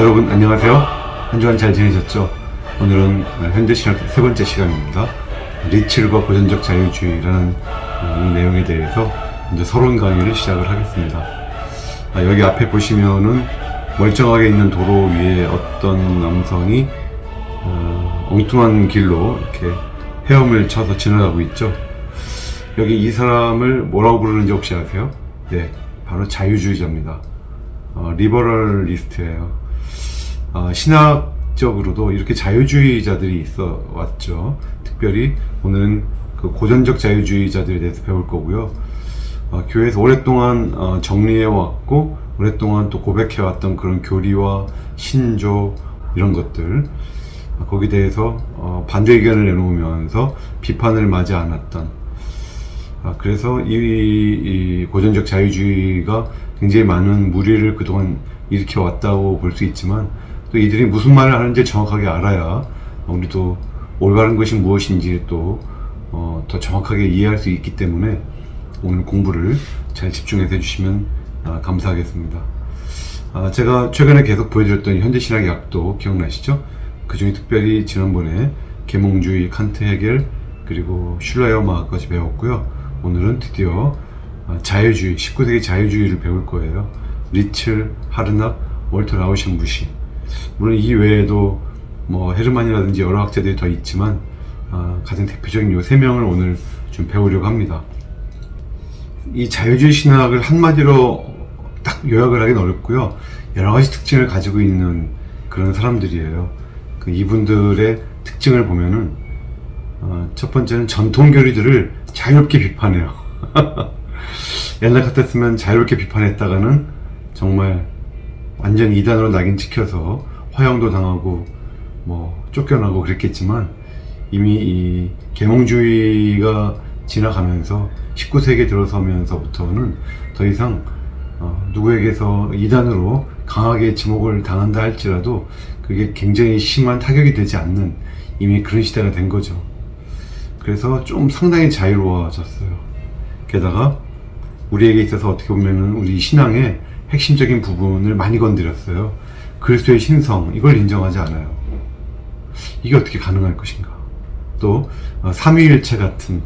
여러분 안녕하세요. 한 주간 잘 지내셨죠? 오늘은 현대신학 세 번째 시간입니다. 리첼과 고전적 자유주의라는 이 내용에 대해서 이제 서론 강의를 시작을 하겠습니다. 여기 앞에 보시면은 멀쩡하게 있는 도로 위에 어떤 남성이 엉뚱한 길로 이렇게 헤엄을 쳐서 지나가고 있죠. 여기 이 사람을 뭐라고 부르는지 혹시 아세요? 네, 바로 자유주의자입니다. 리버럴리스트예요. 신학적으로도 이렇게 자유주의자들이 있어 왔죠. 특별히 오늘은 그 고전적 자유주의자들에 대해서 배울 거고요. 교회에서 오랫동안 정리해 왔고 오랫동안 또 고백해 왔던 그런 교리와 신조 이런 것들, 거기에 대해서 반대 의견을 내놓으면서 비판을 맞이 않았던, 그래서 이 고전적 자유주의가 굉장히 많은 무리를 그동안 일으켜 왔다고 볼 수 있지만, 또 이들이 무슨 말을 하는지 정확하게 알아야 우리도 올바른 것이 무엇인지 또 더 정확하게 이해할 수 있기 때문에 오늘 공부를 잘 집중해서 해주시면 감사하겠습니다. 제가 최근에 계속 보여드렸던 현대신학 약도 기억나시죠? 그 중에 특별히 지난번에 계몽주의, 칸트, 헤겔, 그리고 슐라이어마까지 배웠고요. 오늘은 드디어 자유주의, 19세기 자유주의를 배울 거예요. 리첼, 하르낙, 월터 라우셴부시. 물론 이 외에도 뭐 헤르만이라든지 여러 학자들이 더 있지만 가장 대표적인 요 세 명을 오늘 좀 배우려고 합니다. 이 자유주의 신학을 한마디로 딱 요약을 하기는 어렵고요. 여러 가지 특징을 가지고 있는 그런 사람들이에요. 이분들의 특징을 보면은 첫 번째는 전통 교리들을 자유롭게 비판해요. 옛날 같았으면 자유롭게 비판했다가는 정말 완전 이단으로 낙인 찍혀서 화형도 당하고 뭐 쫓겨나고 그랬겠지만, 이미 이 계몽주의가 지나가면서 19세기에 들어서면서부터는 더 이상 누구에게서 이단으로 강하게 지목을 당한다 할지라도 그게 굉장히 심한 타격이 되지 않는 이미 그런 시대가 된 거죠. 그래서 좀 상당히 자유로워졌어요. 게다가 우리에게 있어서 어떻게 보면은 우리 신앙의 핵심적인 부분을 많이 건드렸어요. 그리스도의 신성, 이걸 인정하지 않아요. 이게 어떻게 가능할 것인가. 또 삼위일체 같은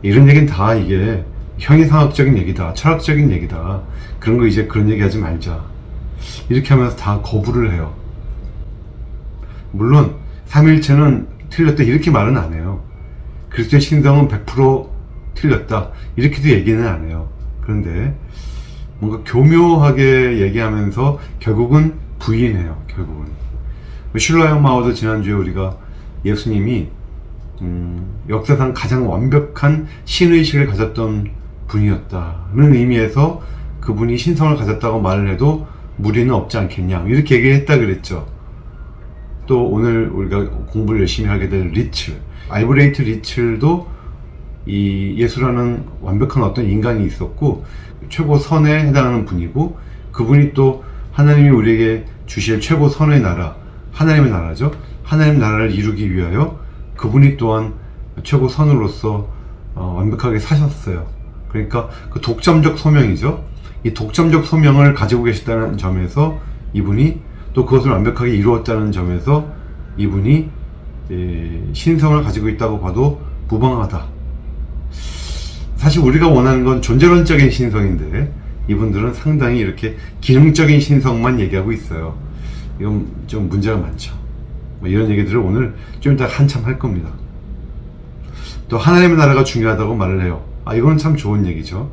이런 얘기는 다 이게 형이상학적인 얘기다, 철학적인 얘기다, 그런 거 이제 그런 얘기 하지 말자, 이렇게 하면서 다 거부를 해요. 물론 삼위일체는 틀렸다 이렇게 말은 안 해요. 그리스도의 신성은 100% 틀렸다 이렇게도 얘기는 안 해요. 그런데 뭔가 교묘하게 얘기하면서 결국은 부인해요. 결국은 슐라이어마우도 지난주에 우리가 예수님이 역사상 가장 완벽한 신의식을 가졌던 분이었다는 의미에서 그분이 신성을 가졌다고 말을 해도 무리는 없지 않겠냐 이렇게 얘기했다 그랬죠. 또 오늘 우리가 공부를 열심히 하게 될 리첼, 알브레이트 리첼도 이 예수라는 완벽한 어떤 인간이 있었고 최고 선에 해당하는 분이고, 그분이 또 하나님이 우리에게 주실 최고 선의 나라, 하나님의 나라죠. 하나님의 나라를 이루기 위하여 그분이 또한 최고 선으로서 완벽하게 사셨어요. 그러니까 그 독점적 소명이죠. 이 독점적 소명을 가지고 계셨다는 점에서 이분이, 또 그것을 완벽하게 이루었다는 점에서 이분이 신성을 가지고 있다고 봐도 무방하다. 사실 우리가 원하는 건 존재론적인 신성인데 이분들은 상당히 이렇게 기능적인 신성만 얘기하고 있어요. 이건 좀 문제가 많죠. 이런 얘기들을 오늘 좀 이따 한참 할 겁니다. 또 하나님의 나라가 중요하다고 말을 해요. 이건 참 좋은 얘기죠.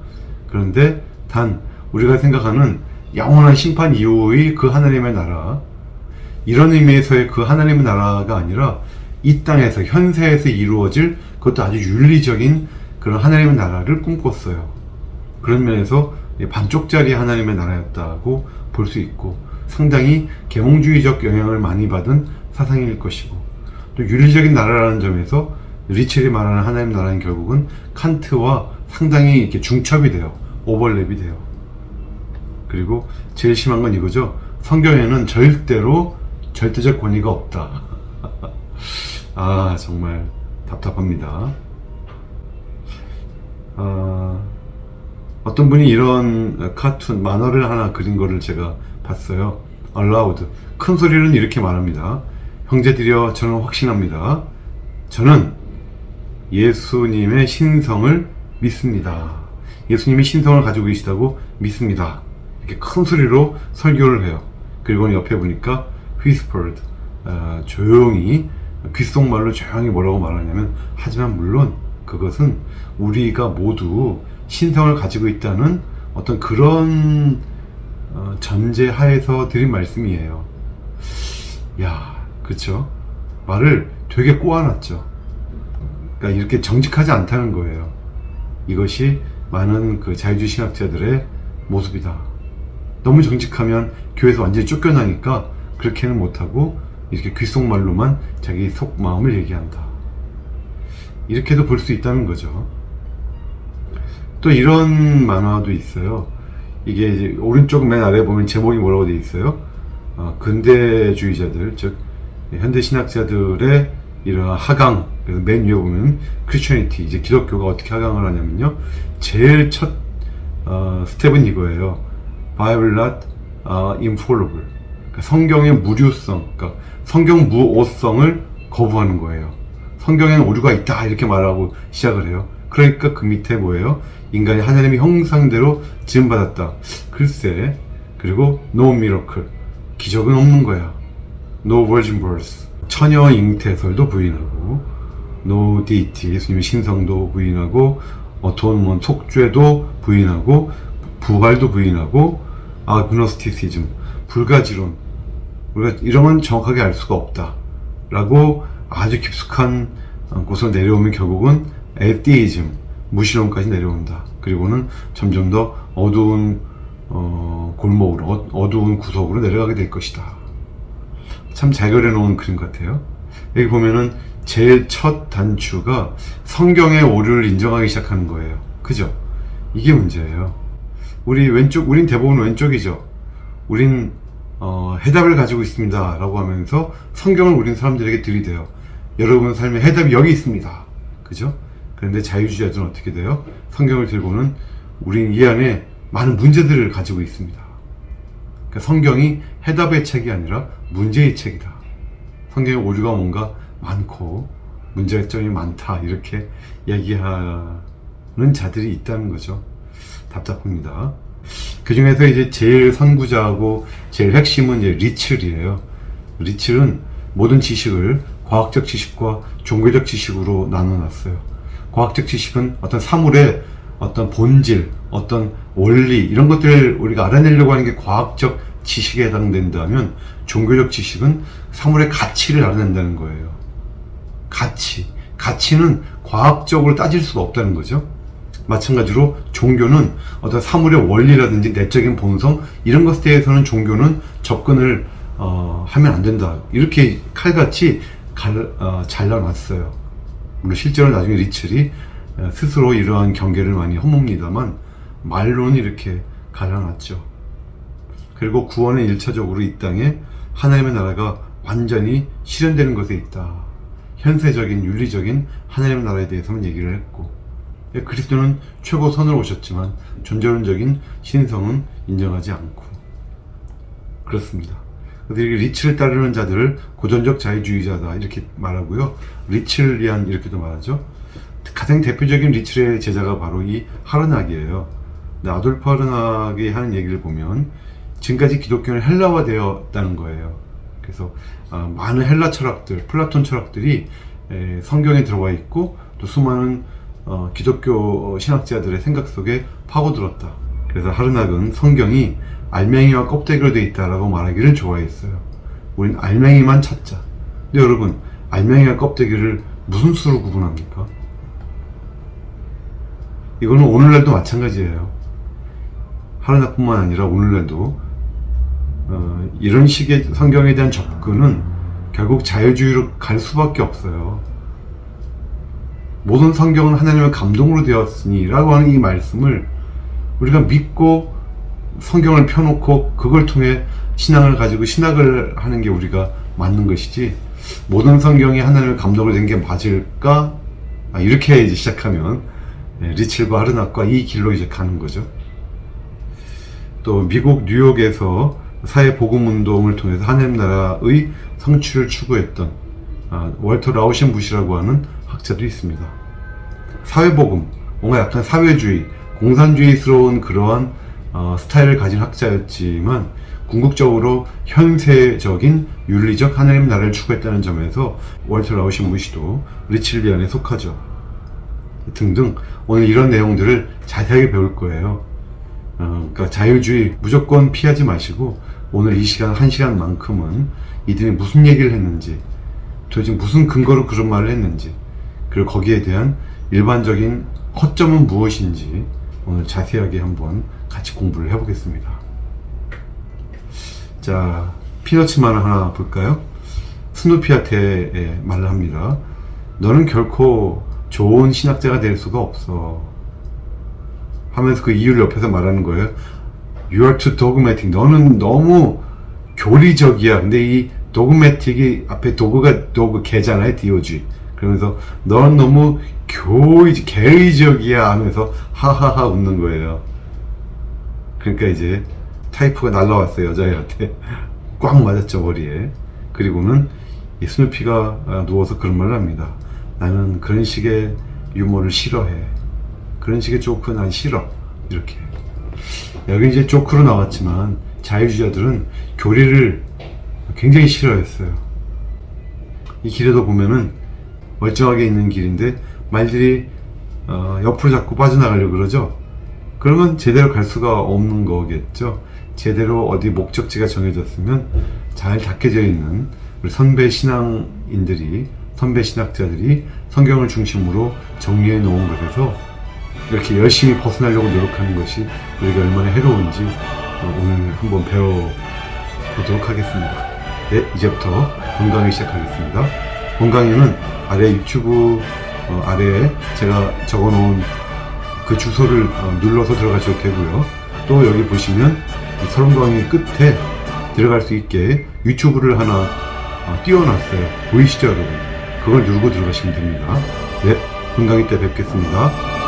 그런데 단 우리가 생각하는 영원한 심판 이후의 그 하나님의 나라, 이런 의미에서의 그 하나님의 나라가 아니라 이 땅에서 현세에서 이루어질, 그것도 아주 윤리적인 그런 하나님의 나라를 꿈꿨어요. 그런 면에서 반쪽짜리 하나님의 나라였다고 볼 수 있고, 상당히 계몽주의적 영향을 많이 받은 사상일 것이고, 또 윤리적인 나라라는 점에서 리첼이 말하는 하나님 나라는 결국은 칸트와 상당히 이렇게 중첩이 돼요. 오버랩이 돼요. 그리고 제일 심한 건 이거죠. 성경에는 절대로 절대적 권위가 없다. 정말 답답합니다. 어떤 분이 이런 카툰 만화를 하나 그린 거를 제가 봤어요. aloud. 큰 소리는 이렇게 말합니다. 형제들이여, 저는 확신합니다. 저는 예수님의 신성을 믿습니다. 예수님이 신성을 가지고 계시다고 믿습니다. 이렇게 큰 소리로 설교를 해요. 그리고 옆에 보니까 whispered, 조용히, 귓속말로 조용히 뭐라고 말하냐면, 하지만 물론 그것은 우리가 모두 신성을 가지고 있다는 어떤 그런 전제 하에서 드린 말씀이에요. 야, 그쵸? 말을 되게 꼬아놨죠. 그러니까 이렇게 정직하지 않다는 거예요. 이것이 많은 그 자유주의 신학자들의 모습이다. 너무 정직하면 교회에서 완전히 쫓겨나니까 그렇게는 못하고 이렇게 귓속말로만 자기 속마음을 얘기한다. 이렇게도 볼 수 있다는 거죠. 또 이런 만화도 있어요. 이게 이제 오른쪽 맨 아래 보면 제목이 뭐라고 되어 있어요? 근대주의자들, 즉 현대 신학자들의 이러한 하강. 그래서 맨 위에 보면 크리스천리티, 이제 기독교가 어떻게 하강을 하냐면요, 제일 첫 스텝은 이거예요. Bible not infallible. 그러니까 성경의 무료성, 그러니까 성경 무오성을 거부하는 거예요. 성경에는 오류가 있다 이렇게 말하고 시작을 해요. 그러니까 그 밑에 뭐예요? 인간이 하나님의 형상대로 지음받았다. 글쎄. 그리고 no miracle, 기적은 없는 거야. No virgin birth, 처녀 잉태설도 부인하고, no deity, 예수님의 신성도 부인하고, atonement, 속죄도 부인하고, 부활도 부인하고, agnosticism, 불가지론, 우리가 이런 건 정확하게 알 수가 없다 라고 아주 깊숙한 곳으로 내려오면 결국은 atheism, 무신론까지 내려온다. 그리고는 점점 더 어두운 골목으로, 어두운 구석으로 내려가게 될 것이다. 참 잘 그려놓은 그림 같아요. 여기 보면은 제일 첫 단추가 성경의 오류를 인정하기 시작하는 거예요. 그죠? 이게 문제예요. 우린 대부분 왼쪽이죠. 우린 해답을 가지고 있습니다 라고 하면서 성경을 우린 사람들에게 들이대요. 여러분 삶의 해답이 여기 있습니다. 그죠? 그런데 자유주의자들은 어떻게 돼요? 성경을 들고는 우린 이 안에 많은 문제들을 가지고 있습니다. 그러니까 성경이 해답의 책이 아니라 문제의 책이다. 성경에 오류가 뭔가 많고 문제점이 많다 이렇게 얘기하는 자들이 있다는 거죠. 답답합니다. 그 중에서 이제 제일 선구자하고 제일 핵심은 이제 리첼이에요. 리첼은 모든 지식을 과학적 지식과 종교적 지식으로 나눠놨어요. 과학적 지식은 어떤 사물의 어떤 본질, 어떤 원리, 이런 것들을 우리가 알아내려고 하는 게 과학적 지식에 해당된다면, 종교적 지식은 사물의 가치를 알아낸다는 거예요. 가치는 과학적으로 따질 수가 없다는 거죠. 마찬가지로 종교는 어떤 사물의 원리라든지 내적인 본성, 이런 것에 대해서는 종교는 접근을 하면 안 된다. 이렇게 칼같이 잘라놨어요. 물론 실제로 나중에 리첼이 스스로 이러한 경계를 많이 허뭅니다만 말로는 이렇게 갈라놨죠. 그리고 구원은 1차적으로 이 땅에 하나님의 나라가 완전히 실현되는 것에 있다. 현세적인 윤리적인 하나님의 나라에 대해서는 얘기를 했고, 그리스도는 최고 선으로 오셨지만 존재론적인 신성은 인정하지 않고 그렇습니다. 그래서 리첼을 따르는 자들을 고전적 자유주의자다 이렇게 말하고요. 리첼리안 이렇게도 말하죠. 가장 대표적인 리첼의 제자가 바로 이 하르낙이에요. 아돌프 하르낙이 하는 얘기를 보면 지금까지 기독교는 헬라화되었다는 거예요. 그래서 많은 헬라 철학들, 플라톤 철학들이 성경에 들어와 있고, 또 수많은 기독교 신학자들의 생각 속에 파고들었다. 그래서 하르낙은 성경이 알맹이와 껍데기로 되어 있다라고 말하기를 좋아했어요. 우린 알맹이만 찾자. 근데 여러분, 알맹이와 껍데기를 무슨 수로 구분합니까? 이거는 오늘날도 마찬가지예요. 하르낙뿐만 아니라 오늘날도 이런 식의 성경에 대한 접근은 결국 자유주의로 갈 수밖에 없어요. 모든 성경은 하나님의 감동으로 되었으니 라고 하는 이 말씀을 우리가 믿고 성경을 펴놓고 그걸 통해 신앙을 가지고 신학을 하는 게 우리가 맞는 것이지, 모든 성경이 하나님의 감동으로 된 게 맞을까? 이렇게 이제 시작하면 리첼과 하르낙과 이 길로 이제 가는 거죠. 또 미국 뉴욕에서 사회복음운동을 통해서 하나님 나라의 성취를 추구했던 월터 라우셴부시라고 하는 학자도 있습니다. 사회복음, 뭔가 약간 사회주의, 공산주의스러운 그러한 스타일을 가진 학자였지만 궁극적으로 현세적인 윤리적 하나님 나라를 추구했다는 점에서 월터 라우셴부시도 리칠리안에 속하죠. 등등 오늘 이런 내용들을 자세하게 배울 거예요. 그러니까 자유주의 무조건 피하지 마시고 오늘 이 시간 1시간만큼은 이들이 무슨 얘기를 했는지, 도대체 무슨 근거로 그런 말을 했는지, 그리고 거기에 대한 일반적인 허점은 무엇인지 오늘 자세하게 한번 같이 공부를 해보겠습니다. 자, 피너츠 만화 하나 볼까요? 스누피한테 말을 합니다. 너는 결코 좋은 신학자가 될 수가 없어 하면서 그 이유를 옆에서 말하는 거예요. You are too dogmatic. 너는 너무 교리적이야. 근데 이 dogmatic이 앞에 도구 개잖아요. DOG. 그러면서 넌 너무 개의적이야 하면서 하하하 웃는 거예요. 그러니까 이제 타이프가 날라왔어요. 여자애한테 꽉 맞았죠, 머리에. 그리고는 이 스누피가 누워서 그런 말을 합니다. 나는 그런 식의 유머를 싫어해. 그런 식의 조크 난 싫어. 이렇게. 여기 이제 조크로 나왔지만 자유주의자들은 교리를 굉장히 싫어했어요. 이 길에도 보면은 멀쩡하게 있는 길인데 말들이 옆으로 자꾸 빠져나가려고 그러죠. 그러면 제대로 갈 수가 없는 거겠죠. 제대로 어디 목적지가 정해졌으면 잘 닦여져 있는 우리 선배 신앙인들이, 선배 신학자들이 성경을 중심으로 정리해 놓은 것에서 이렇게 열심히 벗어나려고 노력하는 것이 우리가 얼마나 해로운지 오늘 한번 배워보도록 하겠습니다. 네, 이제부터 본강의 시작하겠습니다. 본강의는 아래 유튜브 아래에 제가 적어놓은 그 주소를 눌러서 들어가셔도 되고요. 또 여기 보시면 서론강의 끝에 들어갈 수 있게 유튜브를 하나 띄워놨어요. 보이시죠, 여러분? 그걸 누르고 들어가시면 됩니다. 네, 본강의 때 뵙겠습니다.